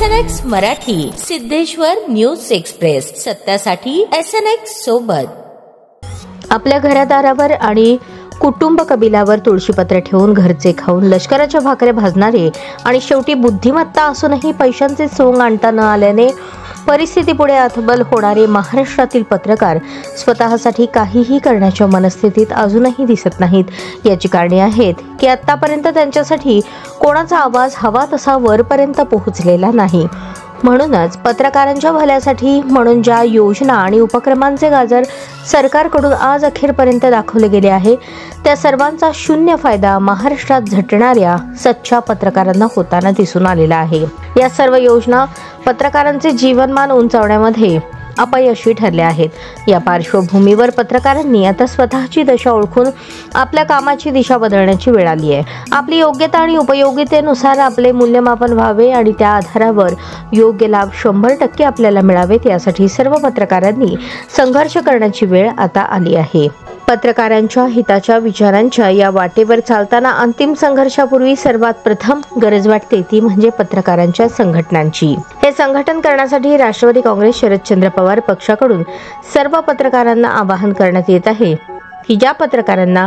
SNX Marathi, Siddheshwar news express, सत्यासाठी SNX सोबत। आपल्या घरादारावर आणि कुटुंब कबिलावर तुळशीपत्र ठेवून घरचे खाऊन लष्कराच्या भाकऱ्या भाजणारे आणि शेवटी बुद्धिमत्ता असूनही पैशांचे सोंग आणता न आल्याने परिस्थितीपुढे हतबल होणारे महाराष्ट्रातील पत्रकार स्वतःसाठी काहीही करण्याच्या मनस्थितीत अजूनही दिसत नाहीत। याची कारणे आहेत की आतापर्यंत त्यांच्यासाठी कोणाचा आवाज हवा तसा वरपर्यंत पोहोचलेला नाही। म्हणूनच पत्रकारांच्या भल्यासाठी म्हणून ज्या योजना आणि उपक्रमांचे गाजर सरकारकडून आज अखेरपर्यंत दाखवले गेले आहे त्या सर्वांचा शून्य फायदा महाराष्ट्रात झटणाऱ्या सच्चा पत्रकारांना होताना दिसून आलेला आहे। या सर्व योजना पत्रकारांचे जीवनमान उंचावण्यामध्ये अपयशी ठरल्या आहेत। या पार्श्वभूमीवर पत्रकारांनी आता स्वतःची दशा ओळखून आपल्या कामाची दिशा बदलण्याची वेळ आली आहे। आपली योग्यता आणि उपयोगितेनुसार आपले मूल्यमापन व्हावे आणि त्या आधारावर योग्य लाभ 100% आपल्याला मिळावेत यासाठी सर्व पत्रकारांनी संघर्ष करण्याची वेळ आता आली आहे। पत्रकारांच्या हिताच्या विचारांच्या या वाटेवर चालताना अंतिम संघर्षापूर्वी सर्वात प्रथम गरज वाटते ती म्हणजे पत्रकारांच्या संघटनांची। हे संघटन करण्यासाठी राष्ट्रवादी काँग्रेस शरदचंद्र पवार पक्षाकडून सर्व पत्रकारांना आवाहन करण्यात येत आहे की ज्या पत्रकारांना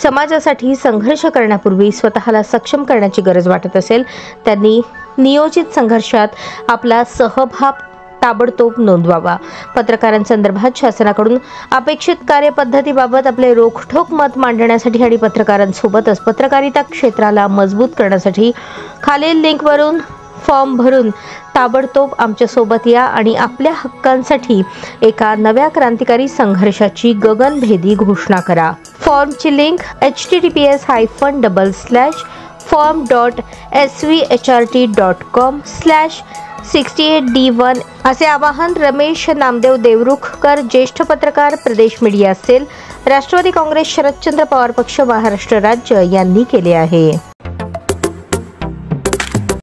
समाजासाठी संघर्ष करण्यापूर्वी स्वतःला सक्षम करण्याची गरज वाटत असेल त्यांनी नियोजित संघर्षात आपला सहभाग ताबडतोब नोंदवावा। पत्रकारांसंदर्भात शासनाकडून अपेक्षित कार्यपद्धतीबाबत आपले रोखठोक मत मांडण्यासाठी आणि पत्रकारांसोबतच पत्रकारिता क्षेत्राला मजबूत करण्यासाठी खालील लिंकवरून फॉर्म भरून ताबडतोब आमच्या सोबत या आणि आपल्या हक्कांसाठी एका नव्या क्रांतिकारी संघर्षाची गगनभेदी घोषणा करा। फॉर्मची लिंक https://form.svhrt.com/68D1 असे आवाहन रमेश नामदेव देवरुखकर, ज्येष्ठ पत्रकार, प्रदेश मीडिया सेल, राष्ट्रवादी काँग्रेस शरदचंद्र पवार पक्ष, महाराष्ट्र राज्य यांनी केले आहे।